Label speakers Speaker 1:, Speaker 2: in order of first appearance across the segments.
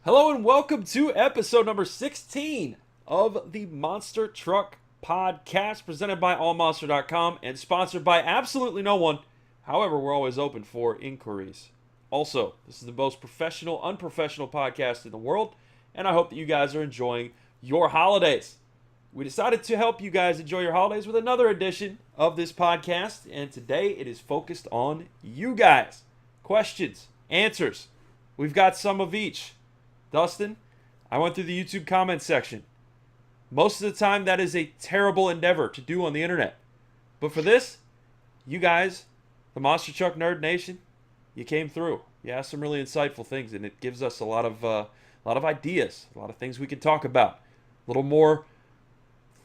Speaker 1: Hello and welcome to episode number 16 of the Monster Truck Podcast, presented by AllMonster.com and sponsored by absolutely no one. However, we're always open for inquiries. Also, this is the most professional, unprofessional podcast in the world, and I hope that you guys are enjoying your holidays. We decided to help you guys enjoy your holidays with another edition of this podcast, and today it is focused on you guys. Questions, answers. We've got some of each. Dustin, I went through the YouTube comment section. Most of the time, that is a terrible endeavor to do on the internet. But for this, you guys, the Monster Truck Nerd Nation, you came through. You asked some really insightful things, and it gives us a lot of ideas, a lot of things we can talk about, a little more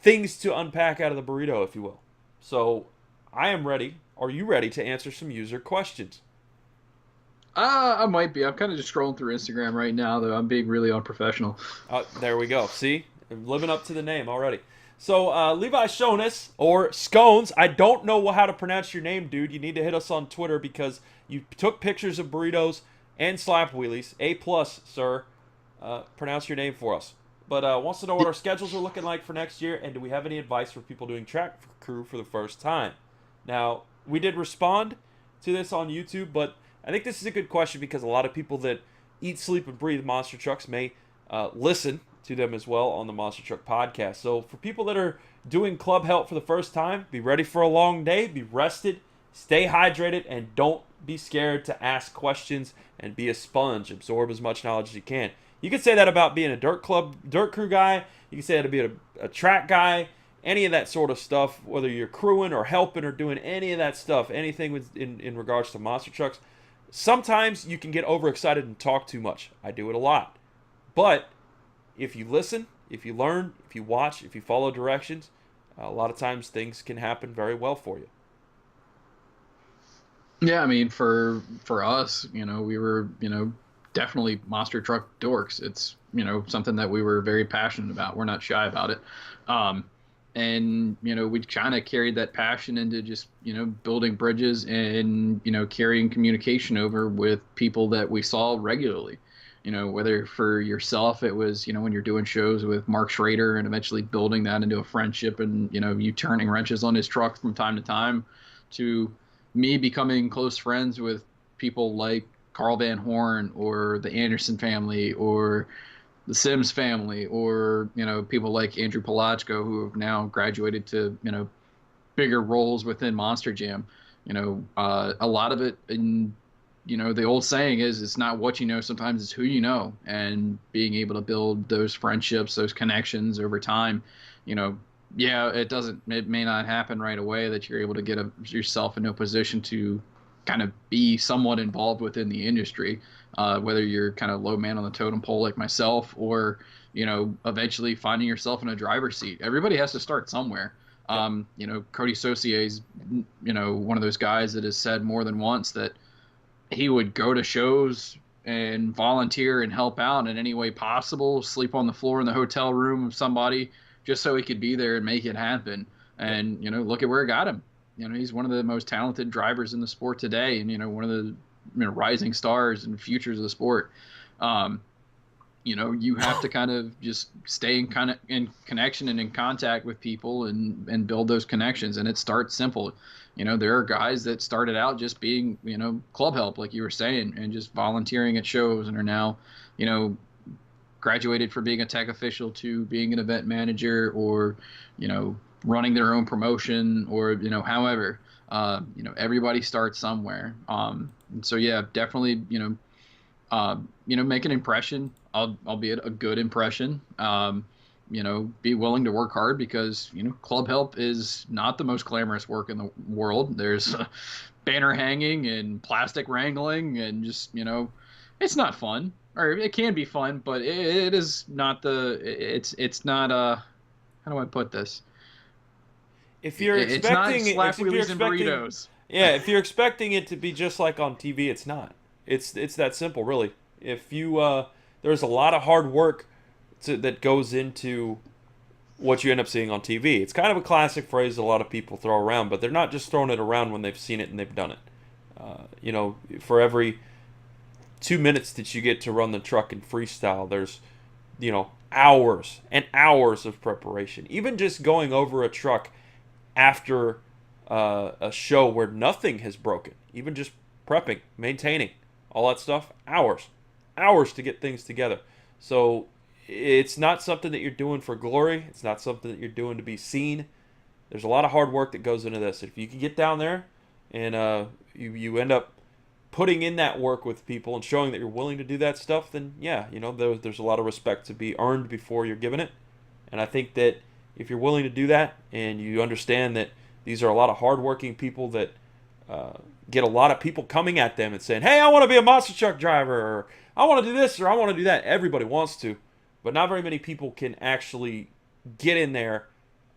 Speaker 1: things to unpack out of the burrito, if you will. So, I am ready. Are you ready to answer some user questions?
Speaker 2: I might be. I'm kind of just scrolling through Instagram right now, though. I'm being really unprofessional.
Speaker 1: There we go. See? Living up to the name already. So, Levi Shonis, or Scones, I don't know how to pronounce your name, dude. You need to hit us on Twitter because you took pictures of burritos and slap wheelies. A plus, sir. Pronounce your name for us. But wants to know what our schedules are looking like for next year, and do we have any advice for people doing track crew for the first time? Now, we did respond to this on YouTube, but I think this is a good question because a lot of people that eat, sleep, and breathe monster trucks may listen to them as well on the Monster Truck Podcast. So for people that are doing club help for the first time, be ready for a long day, be rested, stay hydrated, and don't be scared to ask questions and be a sponge. Absorb as much knowledge as you can. You can say that about being a dirt crew guy. You can say that to be a track guy, any of that sort of stuff, whether you're crewing or helping or doing any of that stuff, anything in regards to monster trucks. Sometimes you can get overexcited and talk too much. I do it a lot. But if you listen, if you learn, if you watch, if you follow directions, a lot of times things can happen very well for you.
Speaker 2: Yeah, I mean, for us, we were, definitely monster truck dorks. It's, something that we were very passionate about. We're not shy about it. Um, and we kind of carried that passion into just building bridges and carrying communication over with people that we saw regularly. Whether for yourself it was when you're doing shows with Mark Schrader and eventually building that into a friendship, and you turning wrenches on his truck from time to time, to me becoming close friends with people like Carl Van Horn or the Anderson family or the Sims family, or people like Andrew Palachko, who have now graduated to bigger roles within Monster Jam. A lot of it, in the old saying is, it's not what you know, sometimes it's who you know, and being able to build those friendships, those connections over time. Yeah, it may not happen right away that you're able to get yourself into a position to kind of be somewhat involved within the industry, whether you're kind of low man on the totem pole like myself, or eventually finding yourself in a driver's seat. Everybody has to start somewhere.
Speaker 1: Yep.
Speaker 2: Cody Saucier is one of those guys that has said more than once that he would go to shows and volunteer and help out in any way possible, sleep on the floor in the hotel room of somebody just so he could be there and make it happen.
Speaker 1: Yep.
Speaker 2: And look at where it got him. He's one of the most talented drivers in the sport today, and one of the rising stars and futures of the sport. You have to kind of just stay in connection and in contact with people, and build those connections. And it starts simple. There are guys that started out just being, club help, like you were saying, and just volunteering at shows, and are now, graduated from being a tech official to being an event manager, or, running their own promotion, or, however, everybody starts somewhere. And so, yeah, definitely, make an impression, albeit a good impression. Be willing to work hard, because club help is not the most glamorous work in the world. There's banner hanging and plastic wrangling, and just it's not fun, or it can be fun, but it is not it's not how do I put this?
Speaker 1: If you're
Speaker 2: It's not
Speaker 1: expecting,
Speaker 2: slap
Speaker 1: if you're
Speaker 2: wheelies and
Speaker 1: expecting,
Speaker 2: burritos.
Speaker 1: yeah, if you're expecting it to be just like on TV, it's not. It's that simple, really. If you there's a lot of hard work that goes into what you end up seeing on TV. It's kind of a classic phrase that a lot of people throw around, but they're not just throwing it around when they've seen it and they've done it. For every 2 minutes that you get to run the truck in freestyle, there's, hours and hours of preparation. Even just going over a truck after a show where nothing has broken, even just prepping, maintaining, all that stuff, hours to get things together. So it's not something that you're doing for glory. It's not something that you're doing to be seen. There's a lot of hard work that goes into this. If you can get down there and you end up putting in that work with people and showing that you're willing to do that stuff, then yeah, there's a lot of respect to be earned before you're given it. And I think that if you're willing to do that and you understand that these are a lot of hardworking people that get a lot of people coming at them and saying, hey, I want to be a monster truck driver, or I want to do this, or I want to do that. Everybody wants to, but not very many people can actually get in there,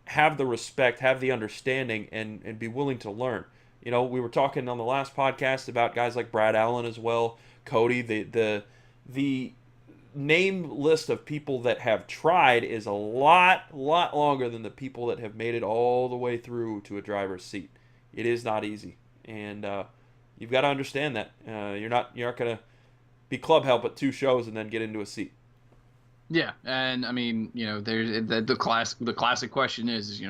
Speaker 1: have the respect, have the understanding, and be willing to learn. We were talking on the last podcast about guys like Brad Allen as well, Cody. The name list of people that have tried is a lot longer than the people that have made it all the way through to a driver's seat. It is not easy, and you've got to understand that you're not going to be club help at 2 shows and then get into a seat.
Speaker 2: Yeah, and I mean, there's the classic question is,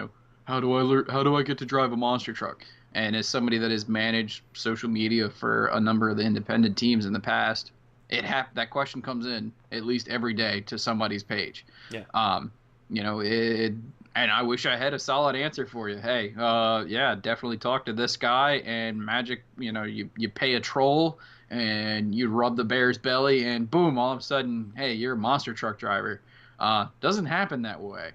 Speaker 2: how do I get to drive a monster truck? And as somebody that has managed social media for a number of the independent teams in the past, that question comes in at least every day to somebody's page.
Speaker 1: Yeah.
Speaker 2: And I wish I had a solid answer for you. Hey, yeah, definitely talk to this guy and magic. You pay a troll and you rub the bear's belly and boom, all of a sudden, hey, you're a monster truck driver. Doesn't happen that way.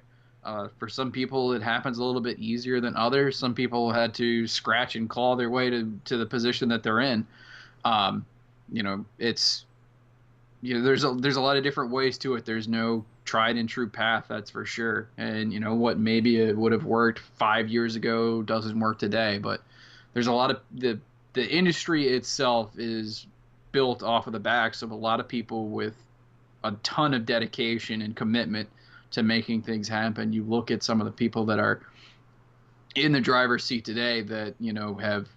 Speaker 2: For some people, it happens a little bit easier than others. Some people had to scratch and claw their way to the position that they're in. It's there's a lot of different ways to it. There's no tried and true path, that's for sure. And what maybe it would have worked 5 years ago doesn't work today. But there's a lot of the industry itself is built off of the backs of a lot of people with a ton of dedication and commitment to making things happen. You look at some of the people that are in the driver's seat today that have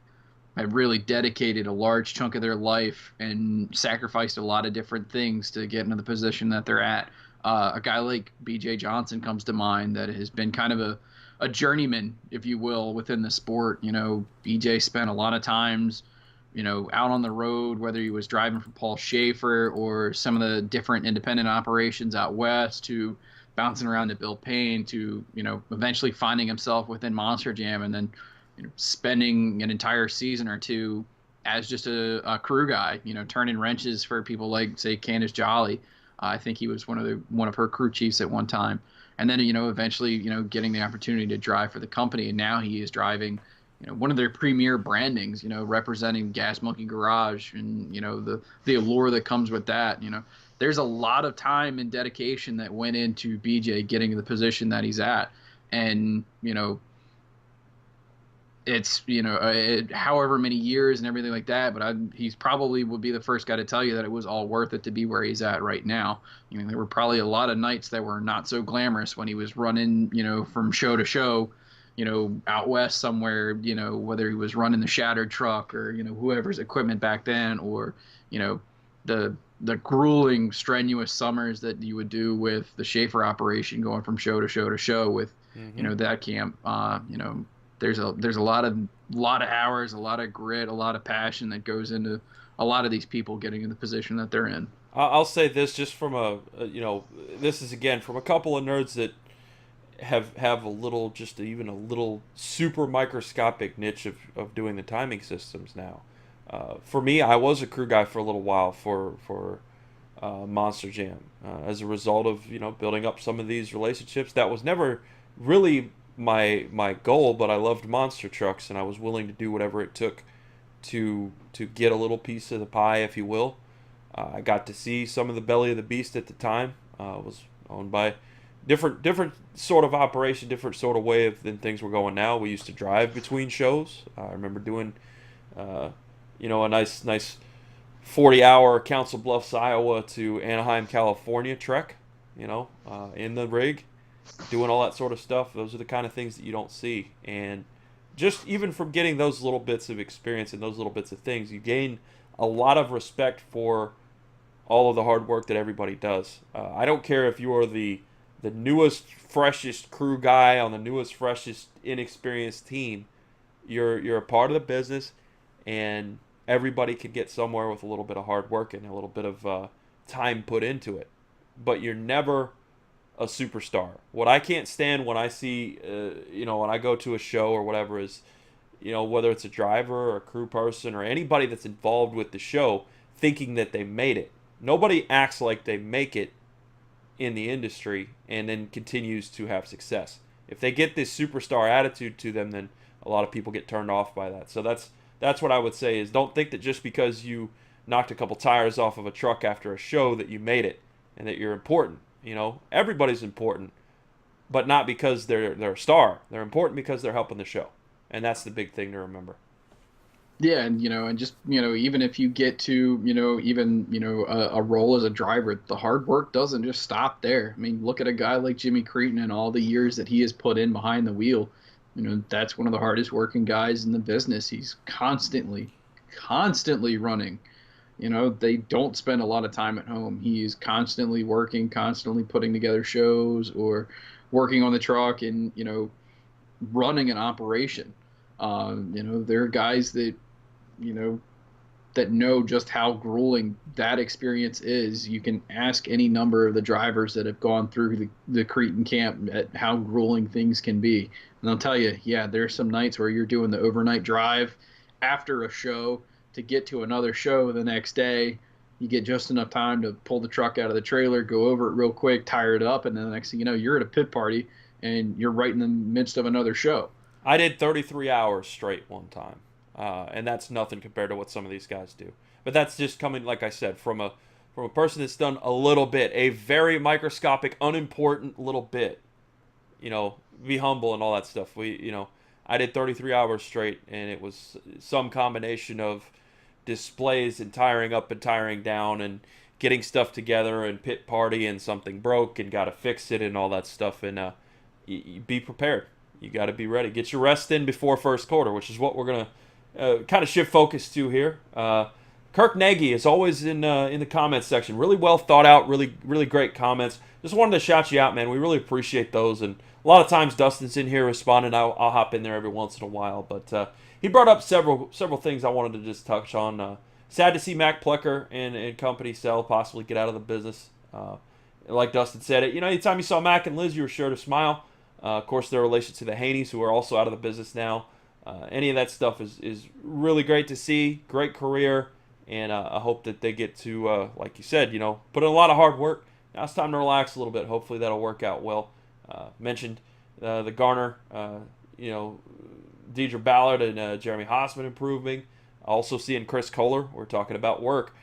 Speaker 2: really dedicated a large chunk of their life and sacrificed a lot of different things to get into the position that they're at. A guy like BJ Johnson comes to mind that has been kind of a journeyman, if you will, within the sport. BJ spent a lot of times out on the road, whether he was driving for Paul Schaefer or some of the different independent operations out west, to bouncing around to Bill Payne, to eventually finding himself within Monster Jam, and then spending an entire season or two as just a crew guy, turning wrenches for people like, say, Candace Jolly. I think he was one of her crew chiefs at one time, and then eventually getting the opportunity to drive for the company, and now he is driving one of their premier brandings, representing Gas Monkey Garage, and the allure that comes with that. There's a lot of time and dedication that went into BJ getting the position that he's at. And, it's, however many years and everything like that, but he's probably would be the first guy to tell you that it was all worth it to be where he's at right now. There were probably a lot of nights that were not so glamorous when he was running, from show to show, out west somewhere, whether he was running the shattered truck or, whoever's equipment back then, or, the grueling, strenuous summers that you would do with the Schaefer operation, going from show to show to show with, that camp. There's a lot of hours, a lot of grit, a lot of passion that goes into a lot of these people getting in the position that they're in.
Speaker 1: I'll say this just from this is again from a couple of nerds that have a little, just even a little super microscopic niche of doing the timing systems now. For me, I was a crew guy for a little while for Monster Jam. As a result of building up some of these relationships, that was never really my goal, but I loved monster trucks and I was willing to do whatever it took to get a little piece of the pie, if you will. I got to see some of the belly of the beast at the time. Was owned by different sort of operation, different sort of way than things were going now. We used to drive between shows. I remember doing a nice 40-hour Council Bluffs, Iowa to Anaheim, California trek, in the rig, doing all that sort of stuff. Those are the kind of things that you don't see. And just even from getting those little bits of experience and those little bits of things, you gain a lot of respect for all of the hard work that everybody does. I don't care if you are the newest, freshest crew guy on the newest, freshest, inexperienced team. You're a part of the business, and everybody can get somewhere with a little bit of hard work and a little bit of time put into it. But you're never a superstar. What I can't stand when I see, when I go to a show or whatever is, whether it's a driver or a crew person or anybody that's involved with the show, thinking that they made it. Nobody acts like they make it in the industry and then continues to have success. If they get this superstar attitude to them, then a lot of people get turned off by that. So that's what I would say is don't think that just because you knocked a couple tires off of a truck after a show that you made it and that you're important. Everybody's important, but not because they're a star. They're important because they're helping the show. And that's the big thing to remember.
Speaker 2: Yeah, and just even if you get to a role as a driver, the hard work doesn't just stop there. I mean, look at a guy like Jimmy Cretin and all the years that he has put in behind the wheel. That's one of the hardest working guys in the business. He's constantly running. They don't spend a lot of time at home. He's constantly working, constantly putting together shows or working on the truck and running an operation. There are guys that that know just how grueling that experience is. You can ask any number of the drivers that have gone through the Cretan camp at how grueling things can be. And they'll tell you, yeah, there's some nights where you're doing the overnight drive after a show to get to another show the next day. You get just enough time to pull the truck out of the trailer, go over it real quick, tire it up, and then the next thing you know, you're at a pit party and you're right in the midst of another show.
Speaker 1: I did 33 hours straight one time. And that's nothing compared to what some of these guys do. But that's just coming, like I said, from a person that's done a little bit, a very microscopic, unimportant little bit. Be humble and all that stuff. I did 33 hours straight, and it was some combination of displays and tiring up and tiring down and getting stuff together and pit party and something broke and got to fix it and all that stuff. And be prepared. You got to be ready. Get your rest in before first quarter, which is what we're going to kind of shift focus to here. Kirk Nagy is always in the comments section. Really well thought out, really really great comments. Just wanted to shout you out, man. We really appreciate those. And a lot of times Dustin's in here responding. I'll hop in there every once in a while. But he brought up several things I wanted to just touch on. Sad to see Mac Plecker and company sell, possibly get out of the business. Like Dustin said, anytime you saw Mac and Liz, you were sure to smile. Of course, their relation to the Haneys, who are also out of the business now. Any of that stuff is really great to see. Great career, and I hope that they get to, like you said, put in a lot of hard work. Now it's time to relax a little bit. Hopefully that'll work out well. Mentioned the Garner, Deidre Ballard and Jeremy Haasman improving. Also seeing Chris Kohler. We're talking about work.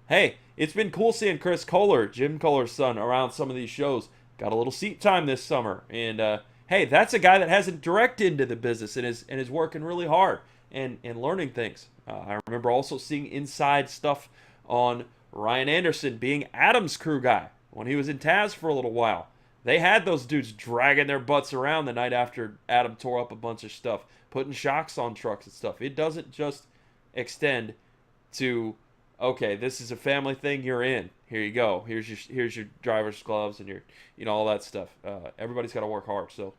Speaker 1: Hey, it's been cool seeing Chris Kohler, Jim Kohler's son, around some of these shows. Got a little seat time this summer, and hey, that's a guy that hasn't direct into the business and is working really hard and learning things. I remember also seeing inside stuff on Ryan Anderson being Adam's crew guy when he was in Taz for a little while. They had those dudes dragging their butts around the night after Adam tore up a bunch of stuff, putting shocks on trucks and stuff. It doesn't just extend to, okay, this is a family thing, you're in. Here you go. Here's your driver's gloves and your all that stuff. Everybody's got to work hard. So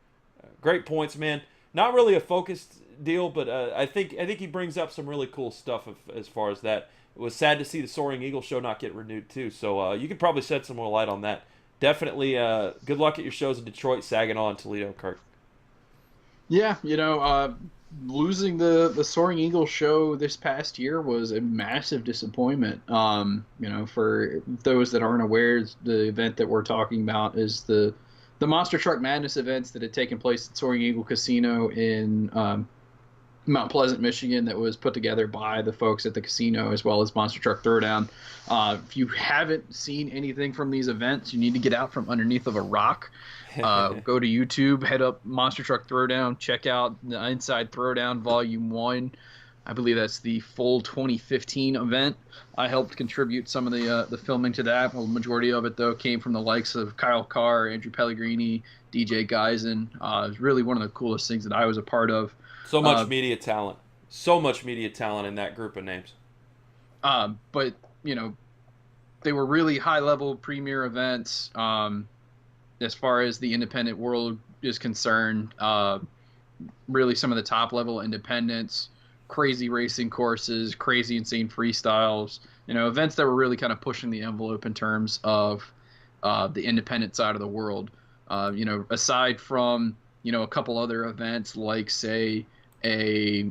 Speaker 1: great points, man. Not really a focused deal, but I think he brings up some really cool stuff as far as that. It was sad to see the Soaring Eagle show not get renewed too. So you could probably shed some more light on that. Definitely good luck at your shows in Detroit, Saginaw, and Toledo, Kirk.
Speaker 2: Yeah, losing the Soaring Eagle show this past year was a massive disappointment. For those that aren't aware, the event that we're talking about is the Monster Truck Madness events that had taken place at Soaring Eagle Casino in Mount Pleasant, Michigan, that was put together by the folks at the casino as well as Monster Truck Throwdown. If you haven't seen anything from these events, you need to get out from underneath of a rock. Go to YouTube, head up Monster Truck Throwdown, check out the Inside Throwdown Volume 1. I believe that's the full 2015 event. I helped contribute some of the filming to that. Well, the majority of it, though, came from the likes of Kyle Carr, Andrew Pellegrini, DJ Geisen. It was really one of the coolest things that I was a part of.
Speaker 1: So much media talent. So much media talent in that group of names.
Speaker 2: But, they were really high level premier events. As far as the independent world is concerned, really some of the top level independents, crazy racing courses, crazy insane freestyles, events that were really kind of pushing the envelope in terms of the independent side of the world. Aside from, a couple other events like, say, a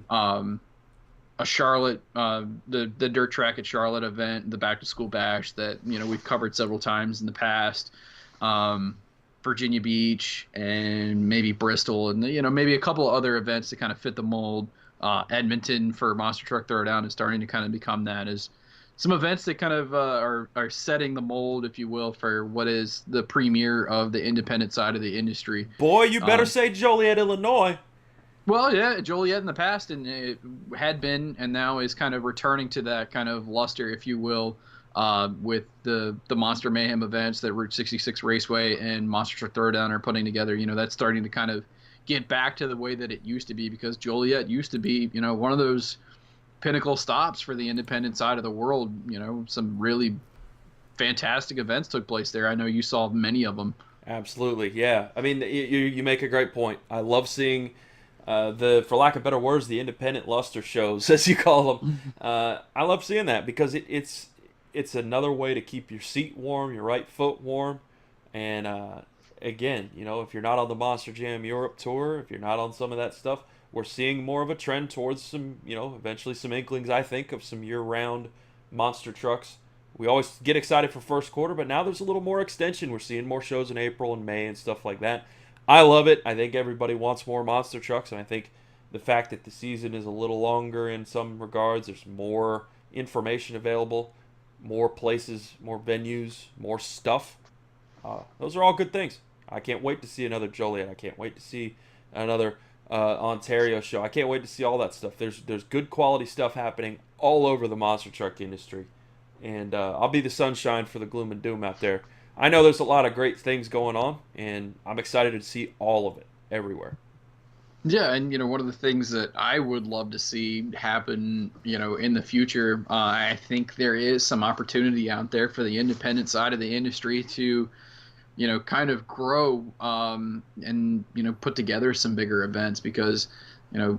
Speaker 2: Charlotte, the dirt track at Charlotte event, the back to school bash that we've covered several times in the past, Virginia Beach and maybe Bristol, and maybe a couple other events to kind of fit the mold. Edmonton for Monster Truck Throwdown is starting to kind of become that, as some events that kind of are setting the mold, if you will, for what is the premier of the independent side of the industry.
Speaker 1: Boy, you better say Joliet, Illinois.
Speaker 2: Well, yeah, Joliet in the past, and it had been, and now is kind of returning to that kind of luster, if you will, with the Monster Mayhem events that Route 66 Raceway and Monster Truck Throwdown are putting together. That's starting to kind of get back to the way that it used to be, because Joliet used to be, one of those pinnacle stops for the independent side of the world. Some really fantastic events took place there. I know you saw many of them.
Speaker 1: Absolutely, yeah. I mean, you make a great point. I love seeing for lack of better words, the independent luster shows, as you call them. I love seeing that because it's another way to keep your seat warm, your right foot warm, and again, if you're not on the Monster Jam Europe tour, if you're not on some of that stuff, we're seeing more of a trend towards some, eventually some inklings, I think, of some year-round monster trucks. We always get excited for first quarter, but now there's a little more extension. We're seeing more shows in April and May and stuff like that. I love it. I think everybody wants more monster trucks, and I think the fact that the season is a little longer in some regards, there's more information available, more places, more venues, more stuff. Those are all good things. I can't wait to see another Joliet. I can't wait to see another Ontario show. I can't wait to see all that stuff. There's good quality stuff happening all over the monster truck industry, and I'll be the sunshine for the gloom and doom out there. I know there's a lot of great things going on, and I'm excited to see all of it everywhere.
Speaker 2: Yeah, and one of the things that I would love to see happen, in the future, I think there is some opportunity out there for the independent side of the industry to, kind of grow, and put together some bigger events, because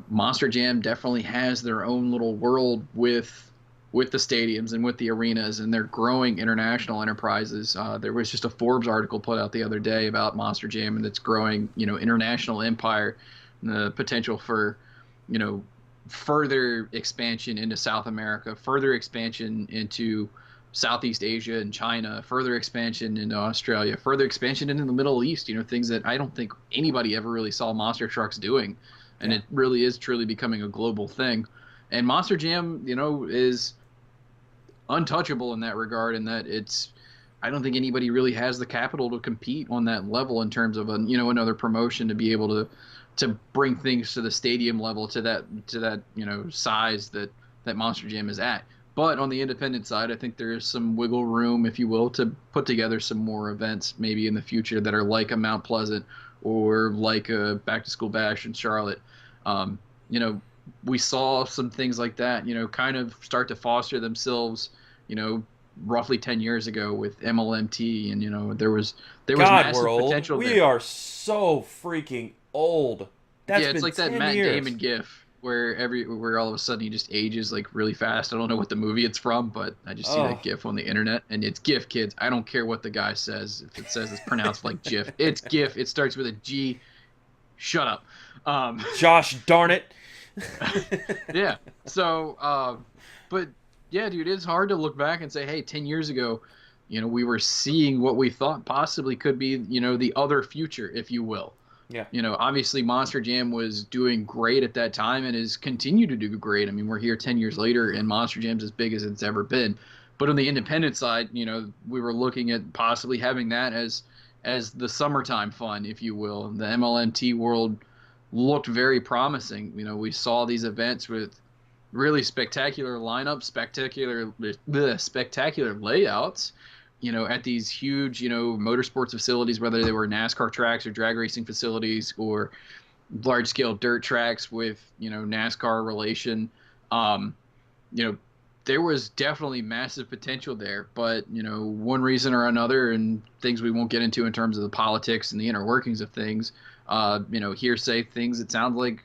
Speaker 2: Monster Jam definitely has their own little world with the stadiums and with the arenas, and they're growing international enterprises. There was just a Forbes article put out the other day about Monster Jam and its growing, international empire, and the potential for, further expansion into South America, further expansion into Southeast Asia and China, further expansion into Australia, further expansion into the Middle East, things that I don't think anybody ever really saw monster trucks doing. And It really is truly becoming a global thing. And Monster Jam, is untouchable in that regard, in that I don't think anybody really has the capital to compete on that level in terms of another promotion to be able to bring things to the stadium level, to that size that Monster Jam is at. But on the independent side, I think there is some wiggle room, if you will, to put together some more events maybe in the future that are like a Mount Pleasant or like a Back to School Bash in Charlotte. We saw some things like that, kind of start to foster themselves, roughly 10 years ago with MLMT, and there was
Speaker 1: God,
Speaker 2: massive
Speaker 1: we're old.
Speaker 2: potential
Speaker 1: We
Speaker 2: there.
Speaker 1: are so freaking old. That's
Speaker 2: It's
Speaker 1: been
Speaker 2: like that
Speaker 1: 10
Speaker 2: Matt
Speaker 1: years.
Speaker 2: Damon gif where all of a sudden he just ages like really fast. I don't know what the movie it's from, but I just see that gif on the internet, and it's GIF, kids. I don't care what the guy says. If it says it's pronounced like GIF, it's GIF. It starts with a G. Shut up.
Speaker 1: Josh, darn it.
Speaker 2: Yeah. So, but yeah, dude, it's hard to look back and say, hey, 10 years ago, we were seeing what we thought possibly could be, the other future, if you will.
Speaker 1: Yeah.
Speaker 2: Obviously Monster Jam was doing great at that time and has continued to do great. I mean, we're here 10 years later and Monster Jam's as big as it's ever been. But on the independent side, we were looking at possibly having that as the summertime fun, if you will. The MLMT world looked very promising. We saw these events with really spectacular lineups, spectacular layouts, at these huge, motorsports facilities, whether they were NASCAR tracks or drag racing facilities or large scale dirt tracks with, NASCAR relation. there was definitely massive potential there, but one reason or another, and things we won't get into in terms of the politics and the inner workings of things, hearsay things, it sounds like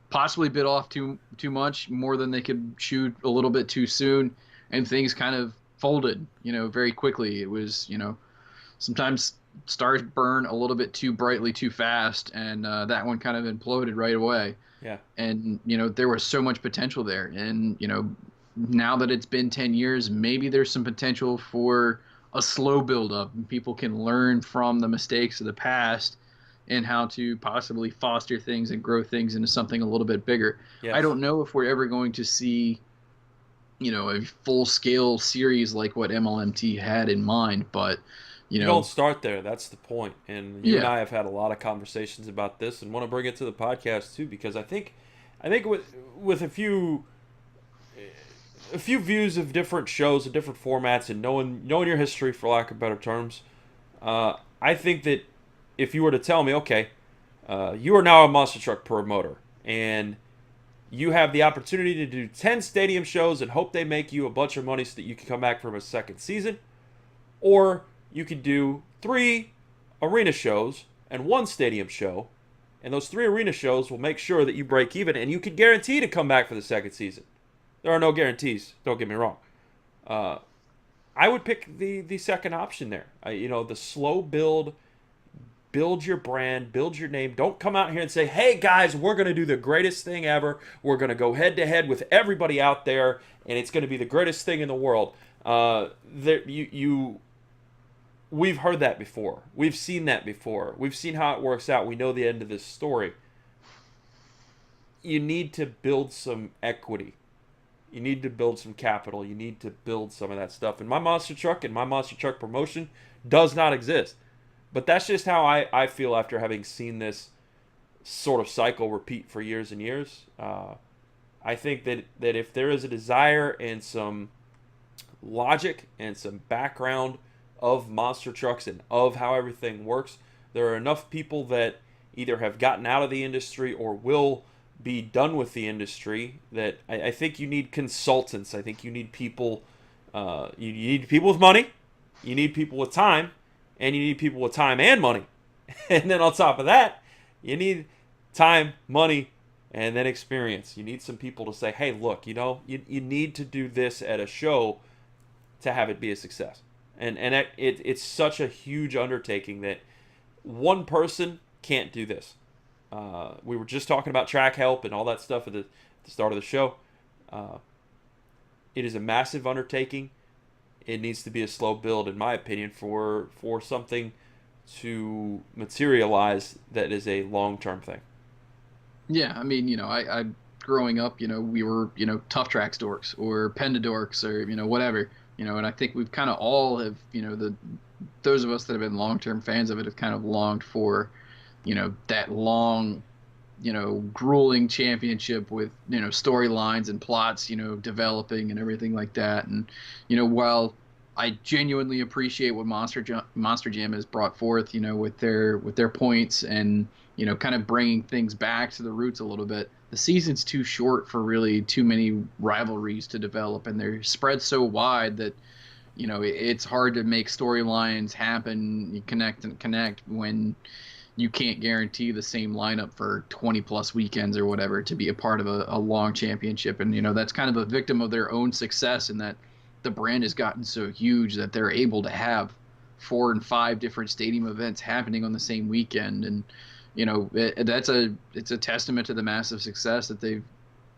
Speaker 2: possibly bit off too much, more than they could shoot a little bit too soon, and things kind of folded very quickly. It was sometimes stars burn a little bit too brightly too fast, and that one kind of imploded right away.
Speaker 1: Yeah.
Speaker 2: And there was so much potential there, and now that it's been 10 years, maybe there's some potential for a slow build up, and people can learn from the mistakes of the past and how to possibly foster things and grow things into something a little bit bigger.
Speaker 1: Yes.
Speaker 2: I don't know if we're ever going to see a full scale series like what MLMT had in mind, but
Speaker 1: you don't start there. That's the point. And you and I have had a lot of conversations about this, and want to bring it to the podcast too, because I think with a few views of different shows and different formats, and knowing your history, for lack of better terms, I think that if you were to tell me, okay, you are now a monster truck promoter, and you have the opportunity to do 10 stadium shows and hope they make you a bunch of money so that you can come back from a second season, or you could do 3 arena shows and 1 stadium show, and those 3 arena shows will make sure that you break even, and you can guarantee to come back for the second season. There are no guarantees, don't get me wrong. I would pick the second option there. The slow build your brand, build your name. Don't come out here and say, hey guys, we're going to do the greatest thing ever. We're going to go head to head with everybody out there, and it's going to be the greatest thing in the world. We've heard that before. We've seen that before. We've seen how it works out. We know the end of this story. You need to build some equity. You need to build some capital. You need to build some of that stuff. And my monster truck and my monster truck promotion does not exist. But that's just how I feel after having seen this sort of cycle repeat for years and years. I think that if there is a desire and some logic and some background of monster trucks and of how everything works, there are enough people that either have gotten out of the industry or will be done with the industry that I think you need consultants. I think you need people. You need people with money. You need people with time. And you need people with time and money. And then on top of that, you need time, money, and then experience. You need some people to say, hey, look, you need to do this at a show to have it be a success. And it's such a huge undertaking that one person can't do this. We were just talking about track help and all that stuff at the start of the show. It is a massive undertaking. It needs to be a slow build, in my opinion, for something to materialize that is a long-term thing.
Speaker 2: Yeah, I mean, I growing up, we were, Tough Tracks dorks or Penda dorks or, whatever, and I think we've kind of all have, those of us that have been long-term fans of it have kind of longed for, that long, grueling championship with, storylines and plots, developing and everything like that. And, while I genuinely appreciate what Monster Jam has brought forth, with their points and, kind of bringing things back to the roots a little bit, the season's too short for really too many rivalries to develop, and they're spread so wide that, it's hard to make storylines happen, you connect when you can't guarantee the same lineup for 20 plus weekends or whatever to be a part of a long championship. And, that's kind of a victim of their own success, in that the brand has gotten so huge that they're able to have 4 and 5 different stadium events happening on the same weekend. And, it's a testament to the massive success that they've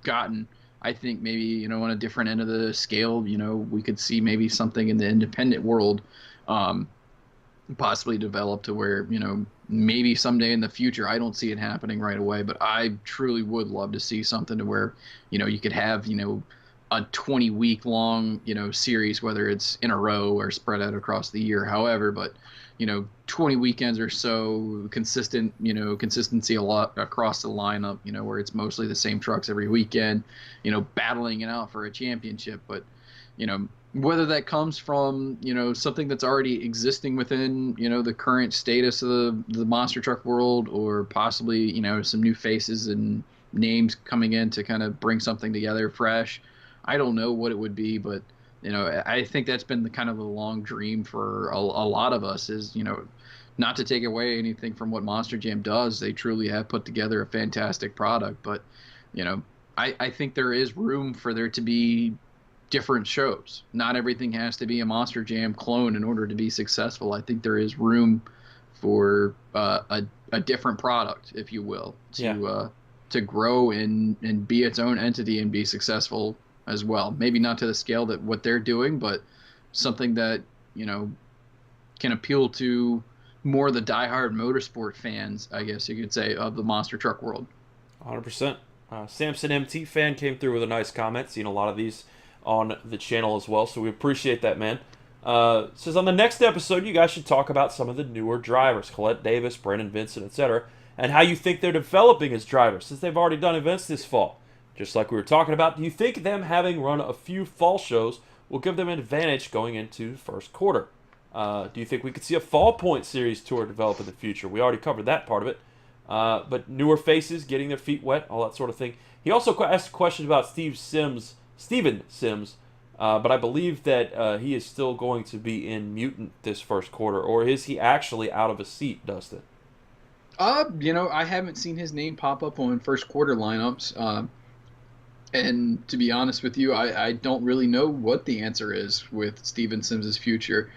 Speaker 2: gotten. I think maybe, on a different end of the scale, we could see maybe something in the independent world, possibly develop to where, maybe someday in the future. I don't see it happening right away, but I truly would love to see something to where, you could have, a 20-week long, series, whether it's in a row or spread out across the year, however, but, 20 weekends or so, consistency a lot across the lineup, where it's mostly the same trucks every weekend, battling it out for a championship. But, whether that comes from, something that's already existing within, the current status of the monster truck world, or possibly, some new faces and names coming in to kind of bring something together fresh. I don't know what it would be, but I think that's been the kind of a long dream for a lot of us. Is not to take away anything from what Monster Jam does, they truly have put together a fantastic product. But you know, I think there is room for there to be different shows. Not everything has to be a Monster Jam clone in order to be successful. I think there is room for a different product, if you will, to grow and be its own entity and be successful as well. Maybe not to the scale that what they're doing, but something that can appeal to more of the diehard motorsport fans, I guess you could say, of the monster truck world.
Speaker 1: 100%. Samson MT fan came through with a nice comment. Seen a lot of these on the channel as well, so we appreciate that, man. Says on the next episode, you guys should talk about some of the newer drivers, Colette Davis, Brandon Vincent, etc., and how you think they're developing as drivers, since they've already done events this fall. Just like we were talking about, do you think them having run a few fall shows will give them an advantage going into the first quarter? Do you think we could see a Fall Point Series tour develop in the future? We already covered that part of it. But newer faces, getting their feet wet, all that sort of thing. He also asked a question about Steven Sims, but I believe that he is still going to be in Mutant this first quarter, or is he actually out of a seat, Dustin?
Speaker 2: I haven't seen his name pop up on first quarter lineups. And to be honest with you, I don't really know what the answer is with Steven Sims' future.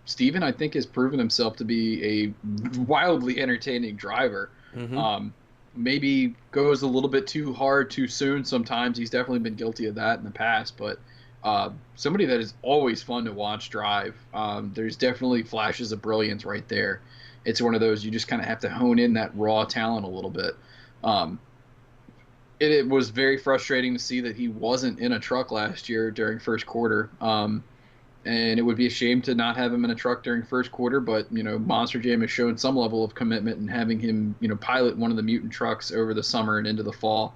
Speaker 2: Steven, I think, has proven himself to be a wildly entertaining driver.
Speaker 1: Mm-hmm.
Speaker 2: Maybe goes a little bit too hard too soon sometimes. He's definitely been guilty of that in the past, but somebody that is always fun to watch drive. There's definitely flashes of brilliance right there. It's one of those you just kind of have to hone in that raw talent a little bit. It was very frustrating to see that he wasn't in a truck last year during first quarter. And it would be a shame to not have him in a truck during first quarter, but, Monster Jam has shown some level of commitment in having him, pilot one of the Mutant trucks over the summer and into the fall,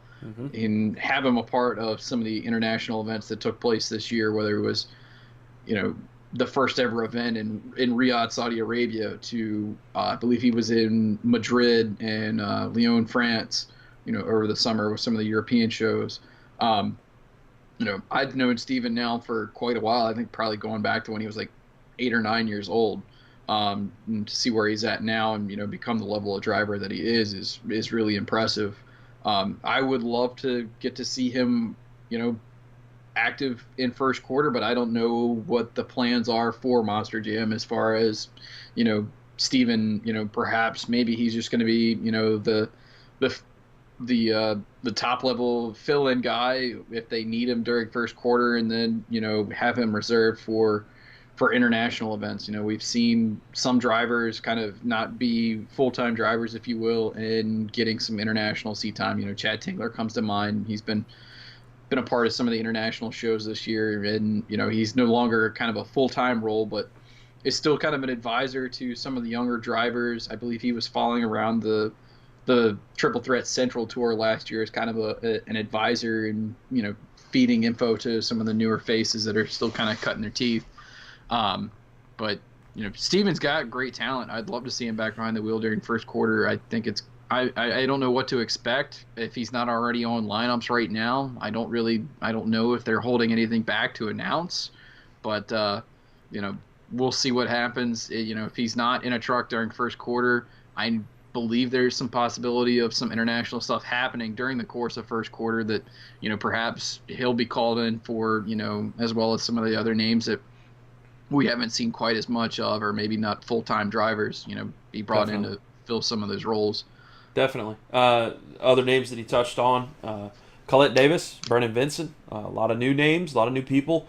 Speaker 2: and have him a part of some of the international events that took place this year, whether it was, the first ever event in Riyadh, Saudi Arabia, to, I believe he was in Madrid and Lyon, France, over the summer with some of the European shows. I've known Steven now for quite a while. I think probably going back to when he was like 8 or 9 years old. And to see where he's at now and, become the level of driver that he is really impressive. I would love to get to see him, active in first quarter, but I don't know what the plans are for Monster Jam as far as, Steven, perhaps maybe he's just going to be, the top level fill-in guy if they need him during first quarter, and then have him reserved for international events. We've seen some drivers kind of not be full-time drivers, if you will, and getting some international seat time. Chad Tingler comes to mind. He's been a part of some of the international shows this year, and he's no longer kind of a full-time role, but is still kind of an advisor to some of the younger drivers. I believe he was following around the Triple Threat Central Tour last year as kind of an advisor and, feeding info to some of the newer faces that are still kind of cutting their teeth. But, Steven's got great talent. I'd love to see him back behind the wheel during first quarter. I think I don't know what to expect if he's not already on lineups right now. I don't know if they're holding anything back to announce, but, we'll see what happens. If he's not in a truck during first quarter, I believe there's some possibility of some international stuff happening during the course of first quarter that, perhaps he'll be called in for, as well as some of the other names that we haven't seen quite as much of, or maybe not full-time drivers, be brought in to fill some of those roles.
Speaker 1: Definitely. Other names that he touched on, Colette Davis, Brandon Vincent, a lot of new names, a lot of new people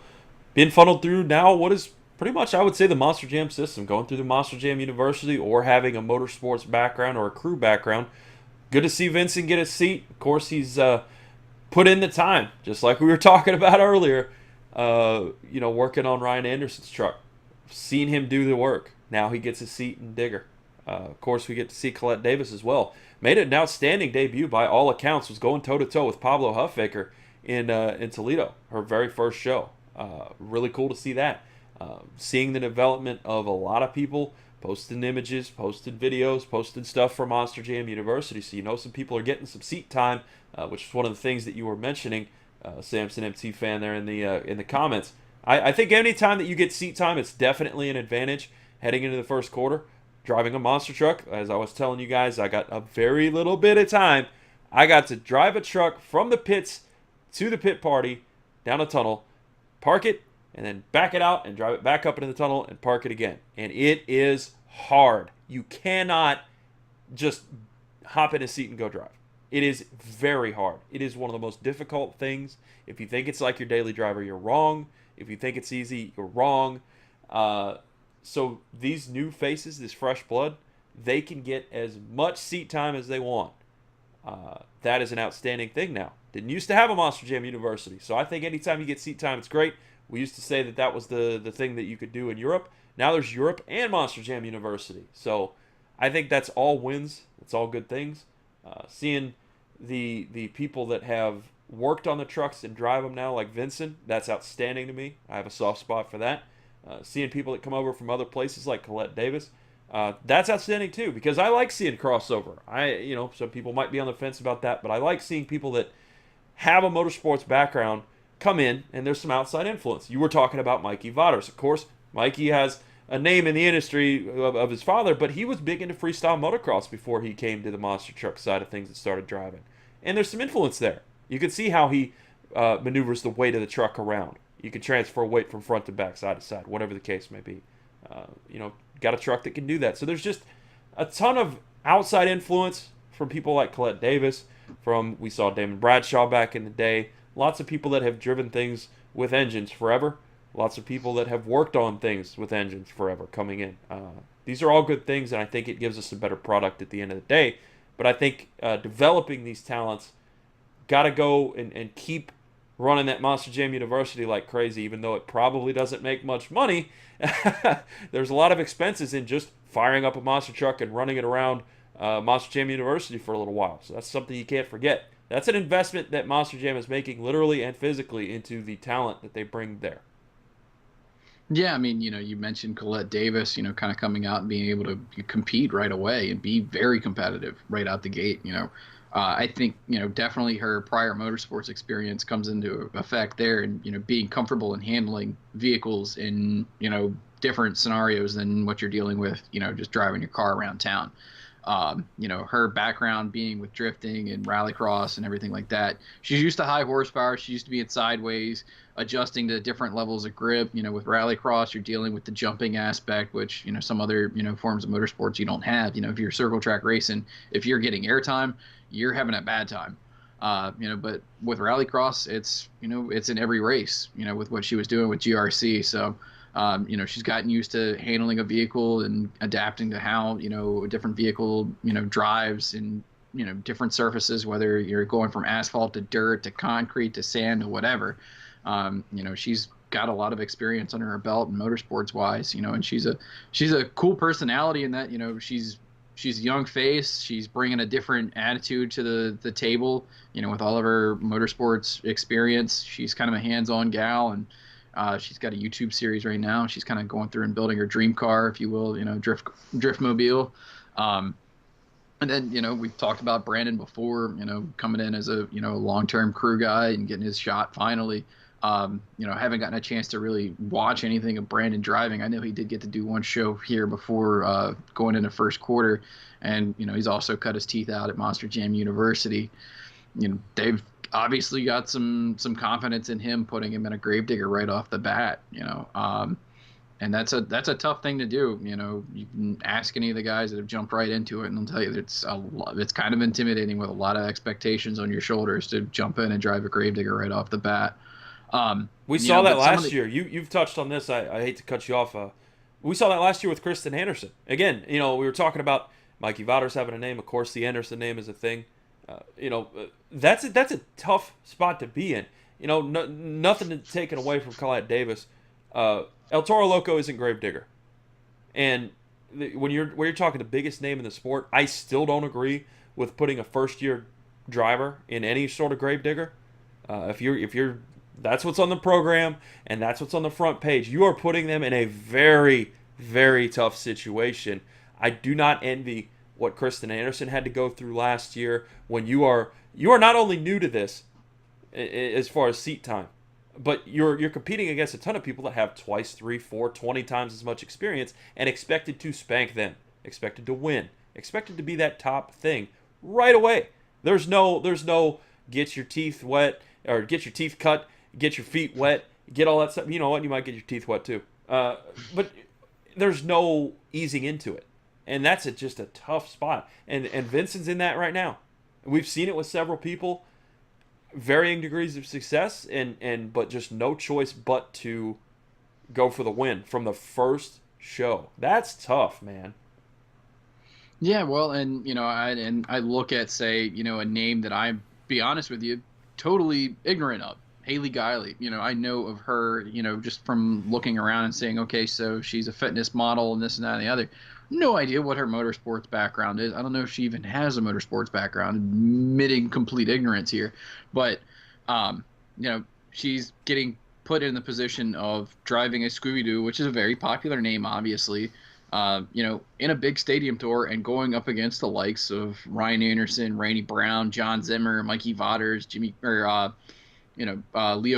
Speaker 1: being funneled through now what is pretty much, I would say, the Monster Jam system, going through the Monster Jam University or having a motorsports background or a crew background. Good to see Vincent get a seat. Of course, he's put in the time, just like we were talking about earlier, working on Ryan Anderson's truck. Seen him do the work. Now he gets a seat in Digger. Of course, we get to see Colette Davis as well. Made an outstanding debut by all accounts. Was going toe-to-toe with Pablo Huffaker in Toledo, her very first show. Really cool to see that. Seeing the development of a lot of people posting images, posting videos, posting stuff for Monster Jam University. So some people are getting some seat time, which is one of the things that you were mentioning Samson MT fan there in the comments. I think any time that you get seat time, it's definitely an advantage heading into the first quarter. Driving a monster truck, as I was telling you guys, I got a very little bit of time. I got to drive a truck from the pits to the pit party, down a tunnel, park it, and then back it out and drive it back up into the tunnel and park it again. And it is hard. You cannot just hop in a seat and go drive. It is very hard. It is one of the most difficult things. If you think it's like your daily driver, you're wrong. If you think it's easy, you're wrong. So these new faces, this fresh blood, they can get as much seat time as they want. That is an outstanding thing now. Didn't used to have a Monster Jam University. So I think anytime you get seat time, it's great. We used to say that was the thing that you could do in Europe. Now there's Europe and Monster Jam University. So I think that's all wins. It's all good things. Seeing the people that have worked on the trucks and drive them now, like Vincent, that's outstanding to me. I have a soft spot for that. Seeing people that come over from other places like Colette Davis, that's outstanding too, because I like seeing crossover. Some people might be on the fence about that, but I like seeing people that have a motorsports background come in, and there's some outside influence. You were talking about Mikey Vaughters. Of course, Mikey has a name in the industry of his father, but he was big into freestyle motocross before he came to the monster truck side of things and started driving. And there's some influence there. You can see how he maneuvers the weight of the truck around. You can transfer weight from front to back, side to side, whatever the case may be. Got a truck that can do that. So there's just a ton of outside influence from people like Colette Davis, we saw Damon Bradshaw back in the day. Lots of people that have driven things with engines forever. Lots of people that have worked on things with engines forever coming in. These are all good things, and I think it gives us a better product at the end of the day. But I think developing these talents, got to go and keep running that Monster Jam University like crazy, even though it probably doesn't make much money. There's a lot of expenses in just firing up a monster truck and running it around Monster Jam University for a little while. So that's something you can't forget. That's an investment that Monster Jam is making literally and physically into the talent that they bring there.
Speaker 2: Yeah, I mean, you mentioned Colette Davis, kind of coming out and being able to compete right away and be very competitive right out the gate. I think, definitely her prior motorsports experience comes into effect there, and, being comfortable in handling vehicles in, different scenarios than what you're dealing with, just driving your car around town. Her background being with drifting and rallycross and everything like that. She's used to high horsepower. She used to be in sideways, adjusting to different levels of grip. With rallycross, you're dealing with the jumping aspect, which, some other, forms of motorsports you don't have. If you're circle track racing, if you're getting airtime, you're having a bad time. But with rallycross, it's in every race, with what she was doing with GRC. So, she's gotten used to handling a vehicle and adapting to how, a different vehicle, drives in, different surfaces, whether you're going from asphalt to dirt to concrete to sand to whatever. She's got a lot of experience under her belt and motorsports wise, and she's a cool personality in that, she's a young face. She's bringing a different attitude to the table, with all of her motorsports experience. She's kind of a hands-on gal, and she's got a YouTube series right now. She's kind of going through and building her dream car, if you will, drift mobile. And then, we've talked about Brandon before, coming in as a, long-term crew guy and getting his shot finally. Haven't gotten a chance to really watch anything of Brandon driving. I know he did get to do one show here before going into first quarter, and he's also cut his teeth out at Monster Jam University. They've obviously got some confidence in him, putting him in a gravedigger right off the bat. And that's a tough thing to do. You can ask any of the guys that have jumped right into it, and they'll tell you that it's kind of intimidating with a lot of expectations on your shoulders to jump in and drive a gravedigger right off the bat.
Speaker 1: We saw that last year. You've touched on this. I hate to cut you off. We saw that last year with Kristen Anderson. Again, we were talking about Mikey Vaughters having a name. Of course, the Anderson name is a thing. That's a tough spot to be in. Nothing taken away from Colette Davis. El Toro Loco isn't Gravedigger, and when you're talking the biggest name in the sport, I still don't agree with putting a first year driver in any sort of Gravedigger. If you're that's what's on the program, and that's what's on the front page. You are putting them in a very, very tough situation. I do not envy what Kristen Anderson had to go through last year when you are not only new to this, as far as seat time. But you're competing against a ton of people that have twice, 3, 4, 20 times as much experience and expected to spank them, expected to win, expected to be that top thing right away. There's no get your teeth wet or get your teeth cut, get your feet wet, get all that stuff. You know what? You might get your teeth wet too. But there's no easing into it. And that's just a tough spot. And Vincent's in that right now. We've seen it with several people, varying degrees of success, but just no choice but to go for the win from the first show. That's tough, man.
Speaker 2: Yeah, well, and I look at, say, a name that I, be honest with you, totally ignorant of. Haley Guiley. I know of her, just from looking around and saying, okay, so she's a fitness model and this and that and the other. No idea what her motorsports background is. I don't know if she even has a motorsports background. Admitting complete ignorance here, but she's getting put in the position of driving a Scooby-Doo, which is a very popular name, obviously. In a big stadium tour and going up against the likes of Ryan Anderson, Randy Brown, John Zimmer, Mikey Vaughters, Leo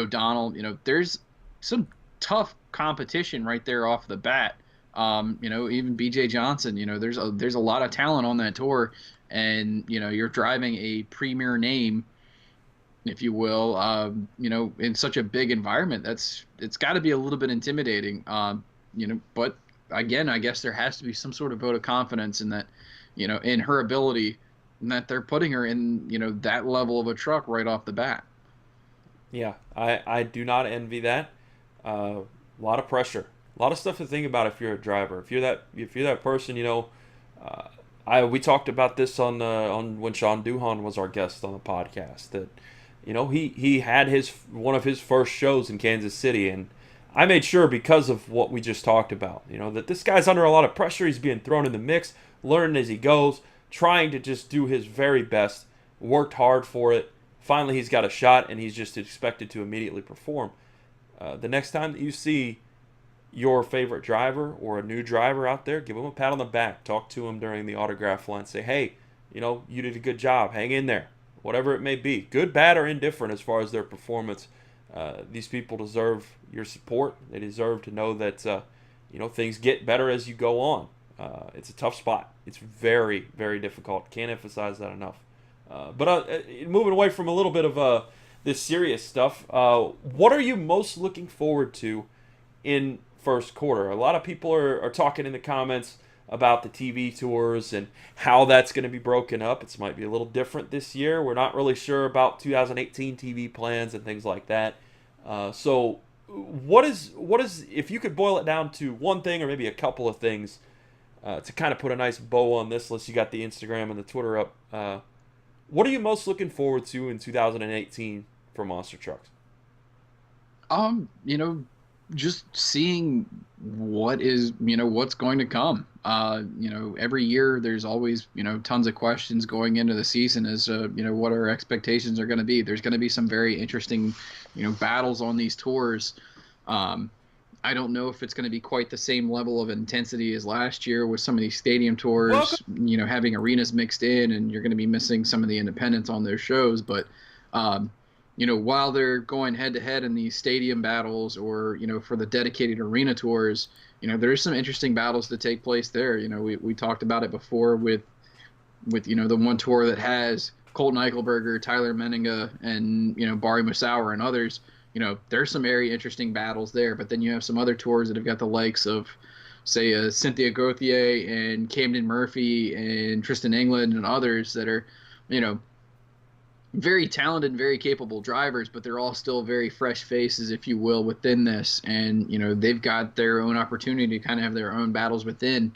Speaker 2: Donald. There's some tough competition right there off the bat. Even BJ Johnson, there's a lot of talent on that tour, and you're driving a premier name, if you will, in such a big environment. It's got to be a little bit intimidating, but again, I guess there has to be some sort of vote of confidence in that, in her ability, and that they're putting her in, that level of a truck right off the bat.
Speaker 1: Yeah, I do not envy that. A lot of pressure. A lot of stuff to think about if you're a driver. If you're that person, we talked about this on when Sean Duhon was our guest on the podcast. That he had one of his first shows in Kansas City, and I made sure, because of what we just talked about, that this guy's under a lot of pressure. He's being thrown in the mix, learning as he goes, trying to just do his very best. Worked hard for it. Finally, he's got a shot, and he's just expected to immediately perform. The next time that you see your favorite driver or a new driver out there, give him a pat on the back. Talk to him during the autograph line. Say, hey, you did a good job. Hang in there. Whatever it may be. Good, bad, or indifferent as far as their performance. These people deserve your support. They deserve to know that, things get better as you go on. It's a tough spot. It's very, very difficult. Can't emphasize that enough. But moving away from a little bit of this serious stuff, what are you most looking forward to in first quarter? A lot of people are talking in the comments about the TV tours and how that's going to be broken up. It might be a little different this year. We're not really sure about 2018 TV plans and things like that. So what is if you could boil it down to one thing or maybe a couple of things to kind of put a nice bow on this list? You got the Instagram and the Twitter up. What are you most looking forward to in 2018 for Monster Trucks?
Speaker 2: Just seeing what's going to come. Every year there's always, tons of questions going into the season as to, what our expectations are going to be. There's going to be some very interesting, battles on these tours. I don't know if it's going to be quite the same level of intensity as last year with some of these stadium tours, having arenas mixed in, and you're going to be missing some of the independents on those shows. But, while they're going head to head in these stadium battles or, for the dedicated arena tours, there's some interesting battles that take place there. We talked about it before with the one tour that has Colton Eichelberger, Tyler Menninga, and, Barry Musauer and others. There's some very interesting battles there, but then you have some other tours that have got the likes of, say, Cynthia Gauthier and Camden Murphy and Tristan England and others that are, very talented and very capable drivers, but they're all still very fresh faces, if you will, within this. And, they've got their own opportunity to kind of have their own battles within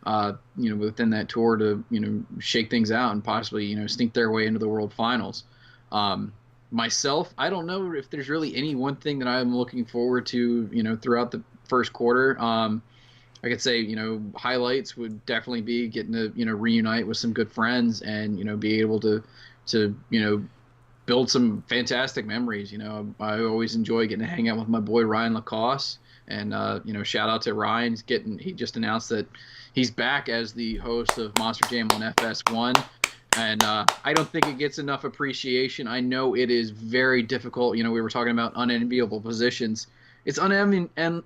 Speaker 2: that tour to, shake things out and possibly, sneak their way into the World Finals. Myself, I don't know if there's really any one thing that I'm looking forward to, throughout the first quarter. I could say, highlights would definitely be getting to, reunite with some good friends and, be able to build some fantastic memories. I always enjoy getting to hang out with my boy Ryan Lacoste, and shout out to Ryan. He just announced that he's back as the host of Monster Jam on FS1, And I don't think it gets enough appreciation. I know it is very difficult. You know, we were talking about unenviable positions. It's unenviable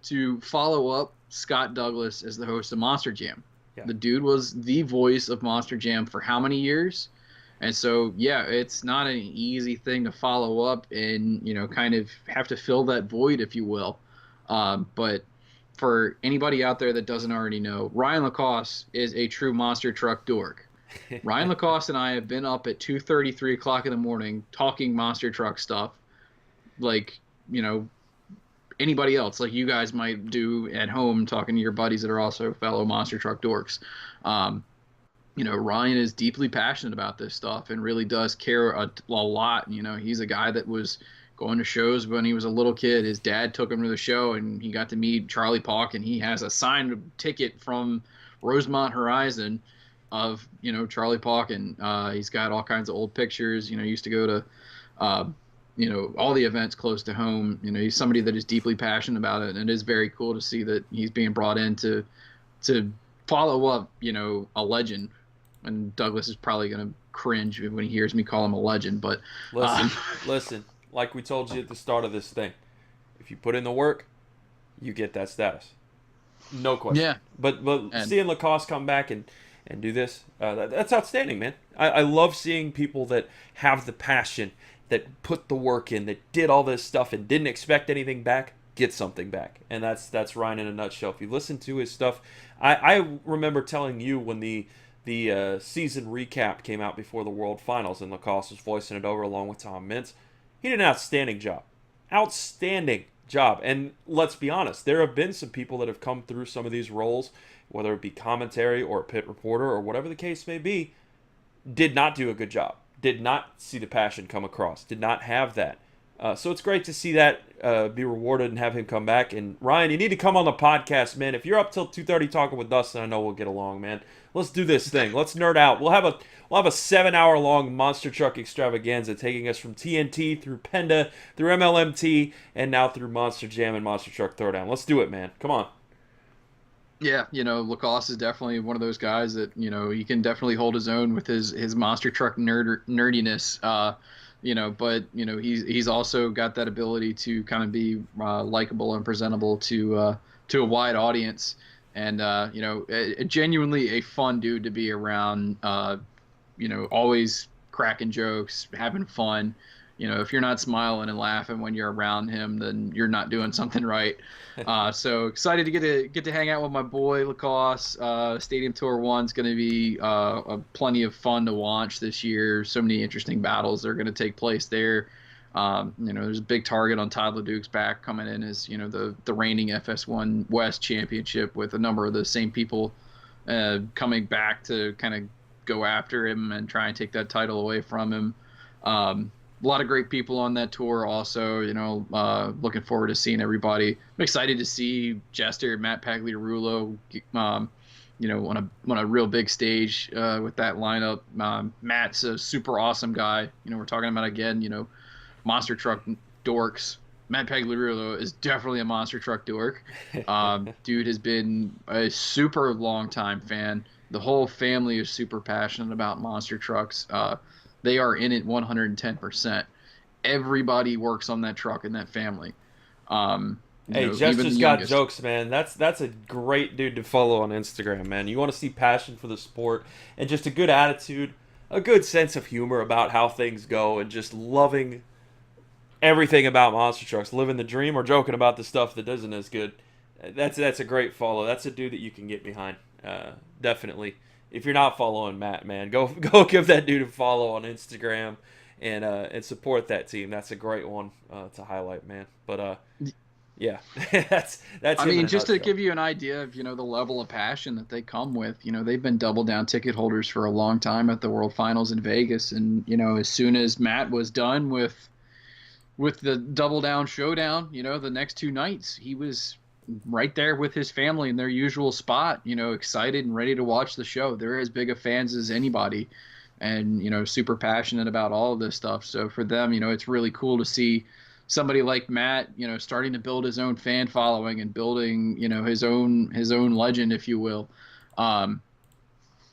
Speaker 2: to follow up Scott Douglas as the host of Monster Jam.
Speaker 1: Yeah.
Speaker 2: The dude was the voice of Monster Jam for how many years? And so, yeah, it's not an easy thing to follow up and, you know, kind of have to fill that void, if you will. But for anybody out there that doesn't already know, Ryan Lacoste is a true monster truck dork. Ryan Lacoste and I have been up at 2:30, 3 o'clock in the morning talking monster truck stuff like, you know, anybody else, like you guys might do at home talking to your buddies that are also fellow monster truck dorks. You know, Ryan is deeply passionate about this stuff and really does care a lot. You know, he's a guy that was going to shows when he was a little kid. His dad took him to the show, and he got to meet Charlie Pauck, and he has a signed ticket from Rosemont Horizon of, you know, Charlie Pauck, and he's got all kinds of old pictures. You know, he used to go to, you know, all the events close to home. You know, he's somebody that is deeply passionate about it, and it is very cool to see that he's being brought in to follow up, you know, a legend. And Douglas is probably going to cringe when he hears me call him a legend. But
Speaker 1: listen, like we told you at the start of this thing, if you put in the work, you get that status. No question.
Speaker 2: Yeah.
Speaker 1: But seeing Lacoste come back and do this, that's outstanding, man. I love seeing people that have the passion, that put the work in, that did all this stuff and didn't expect anything back, get something back. And that's Ryan in a nutshell. If you listen to his stuff, I remember telling you when the season recap came out before the World Finals and Lacoste was voicing it over along with Tom Mintz. He did an outstanding job. Outstanding job. And let's be honest, there have been some people that have come through some of these roles, whether it be commentary or pit reporter or whatever the case may be, did not do a good job. Did not see the passion come across. Did not have that. So it's great to see that be rewarded and have him come back. And Ryan, you need to come on the podcast, man. If you're up till 2:30 talking with Dustin, I know we'll get along, man. Let's do this thing. Let's nerd out. We'll have a 7-hour long monster truck extravaganza taking us from TNT through Penda, through MLMT, and now through Monster Jam and Monster Truck Throwdown. Let's do it, man. Come on.
Speaker 2: Yeah, you know, Lacoste is definitely one of those guys that, you know, he can definitely hold his own with his monster truck nerdiness. You know, but, you know, he's also got that ability to kind of be likable and presentable to a wide audience, and you know, genuinely a fun dude to be around. You know, always cracking jokes, having fun. You know, if you're not smiling and laughing when you're around him, then you're not doing something right. So excited to get to hang out with my boy Lacoste. Stadium Tour 1's going to be plenty of fun to watch this year. So many interesting battles that are going to take place there. You know, there's a big target on Todd LeDuc's back coming in as, you know, the reigning FS1 West championship, with a number of the same people coming back to kind of go after him and try and take that title away from him. A lot of great people on that tour also, you know, looking forward to seeing everybody. I'm excited to see Jester, Matt Pagliarulo, you know, on a real big stage with that lineup. Matt's a super awesome guy. You know, we're talking about, again, you know, monster truck dorks. Matt Pagliarulo is definitely a monster truck dork. Dude has been a super long time fan. The whole family is super passionate about monster trucks. They are in it 110%. Everybody works on that truck in that family.
Speaker 1: Hey, Jester's got jokes, man. That's a great dude to follow on Instagram, man. You want to see passion for the sport and just a good attitude, a good sense of humor about how things go, and just loving everything about monster trucks, living the dream or joking about the stuff that isn't as good. That's a great follow. That's a dude that you can get behind. Definitely. If you're not following Matt, man, go give that dude a follow on Instagram and support that team. That's a great one to highlight, man. But yeah, that's.
Speaker 2: I mean, just to give you an idea of, you know, the level of passion that they come with. You know, they've been double down ticket holders for a long time at the World Finals in Vegas, and, you know, as soon as Matt was done with the double down showdown, you know, the next two nights, he was right there with his family in their usual spot, you know, excited and ready to watch the show. They're as big of fans as anybody, and, you know, super passionate about all of this stuff. So for them, you know, it's really cool to see somebody like Matt, you know, starting to build his own fan following and building, you know, his own legend, if you will.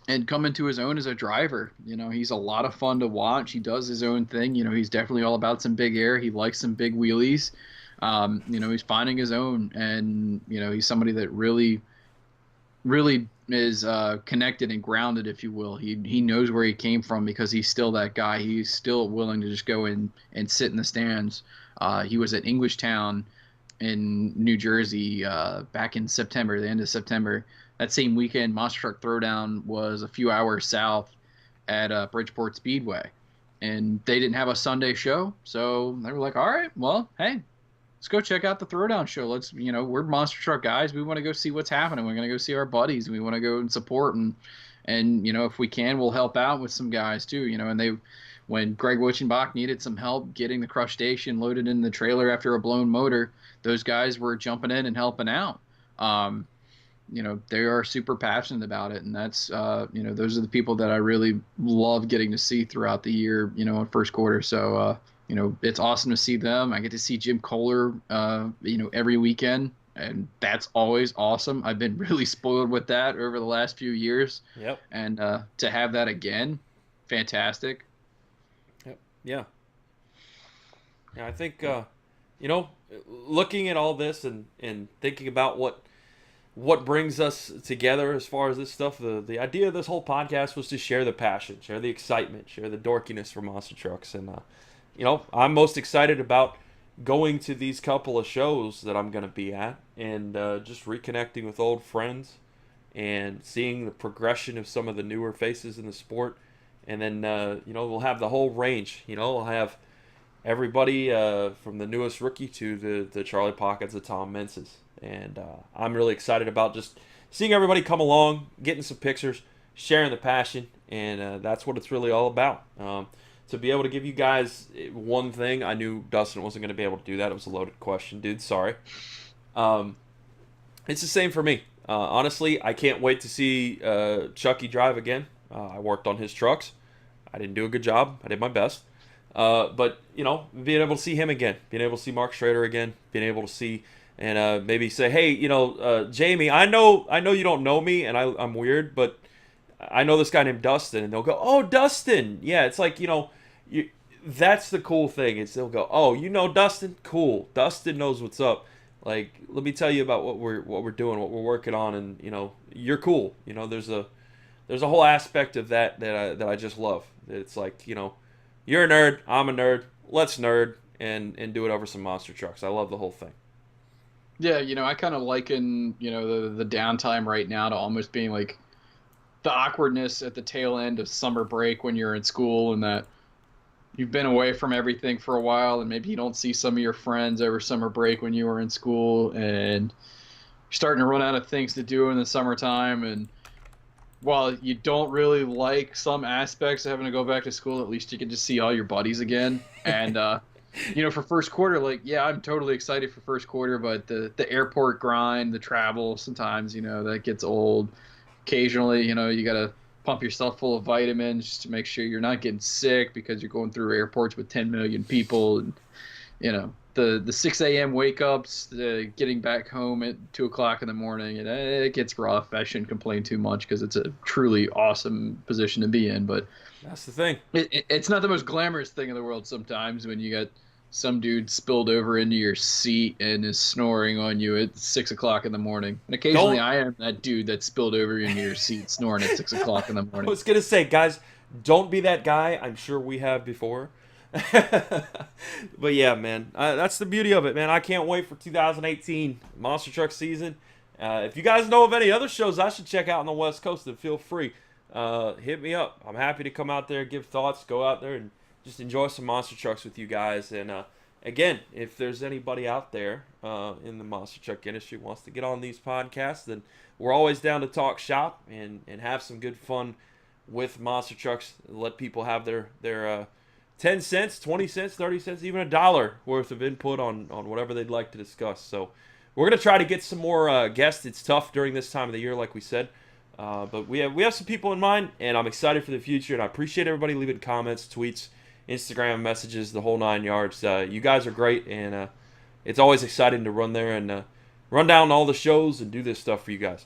Speaker 2: and come into his own as a driver. He's a lot of fun to watch. He does his own thing. He's definitely all about some big air. He likes some big wheelies. He's finding his own, and he's somebody that really, really is connected and grounded, if you will. He knows where he came from because he's still that guy. He's still willing to just go in and sit in the stands. He was at Englishtown in New Jersey back in September, the end of September. That same weekend, Monster Truck Throwdown was a few hours south at Bridgeport Speedway. And they didn't have a Sunday show, so they were like, all right, well, hey, let's go check out the Throwdown show. We're Monster Truck guys. We want to go see what's happening. We're going to go see our buddies, and we want to go and support. And if we can, we'll help out with some guys too. And when Greg Witchenbach needed some help getting the crustacean loaded in the trailer after a blown motor, those guys were jumping in and helping out. They are super passionate about it, and that's those are the people that I really love getting to see throughout the year, in first quarter. So it's awesome to see them. I get to see Jim Kohler every weekend, and that's always awesome. I've been really spoiled with that over the last few years.
Speaker 1: Yep.
Speaker 2: And to have that again, fantastic.
Speaker 1: Yep. Yeah. Yeah, I think looking at all this and thinking about what brings us together as far as this stuff, the idea of this whole podcast was to share the passion, share the excitement, share the dorkiness for monster trucks. And I'm most excited about going to these couple of shows that I'm going to be at, and just reconnecting with old friends and seeing the progression of some of the newer faces in the sport. And then we'll have the whole range. We'll have everybody from the newest rookie to the Charlie Pockets of Tom Menses. And I'm really excited about just seeing everybody come along, getting some pictures, sharing the passion, and that's what it's really all about. To be able to give you guys one thing, I knew Dustin wasn't going to be able to do that. It was a loaded question, dude. Sorry. It's the same for me. Honestly, I can't wait to see Chucky drive again. I worked on his trucks. I didn't do a good job. I did my best. But, being able to see him again, being able to see Mark Schrader again, being able to see and maybe say, hey, Jamie, I know you don't know me, and I'm weird, but I know this guy named Dustin, and they'll go, oh, Dustin. Yeah, it's like, that's the cool thing. Is they'll go, oh, Dustin? Cool. Dustin knows what's up. Like, let me tell you about what we're doing, what we're working on, and you're cool. There's a whole aspect of that I just love. It's like, you're a nerd, I'm a nerd. Let's nerd and do it over some monster trucks. I love the whole thing.
Speaker 2: Yeah, I kind of liken, the downtime right now to almost being like the awkwardness at the tail end of summer break when you're in school, and that you've been away from everything for a while, and maybe you don't see some of your friends over summer break when you were in school, and you're starting to run out of things to do in the summertime. And while you don't really like some aspects of having to go back to school, at least you can just see all your buddies again. And for first quarter, like, yeah, I'm totally excited for first quarter, but the airport grind, the travel, sometimes, that gets old. Occasionally, you got to pump yourself full of vitamins just to make sure you're not getting sick because you're going through airports with 10 million people. And, the 6 a.m. wake-ups, getting back home at 2 o'clock in the morning, it gets rough. I shouldn't complain too much because it's a truly awesome position to be in. But
Speaker 1: that's the thing.
Speaker 2: It's not the most glamorous thing in the world sometimes when you got some dude spilled over into your seat and is snoring on you at 6 o'clock in the morning. And occasionally I am that dude that spilled over into your seat snoring at 6 o'clock in the morning.
Speaker 1: I was going to say, guys, don't be that guy. I'm sure we have before. But yeah, man, that's the beauty of it, man. I can't wait for 2018 monster truck season. If you guys know of any other shows I should check out on the West Coast, then feel free. Hit me up. I'm happy to come out there, give thoughts, go out there and just enjoy some monster trucks with you guys. And again, if there's anybody out there in the monster truck industry who wants to get on these podcasts, then we're always down to talk shop and have some good fun with monster trucks. Let people have their 10 cents, 20 cents, 30 cents, even $1 worth of input on whatever they'd like to discuss. So we're going to try to get some more guests. It's tough during this time of the year, like we said. But we have some people in mind, and I'm excited for the future. And I appreciate everybody leaving comments, tweets, Instagram messages, the whole 9 yards. You guys are great, and it's always exciting to run there and run down all the shows and do this stuff for you guys.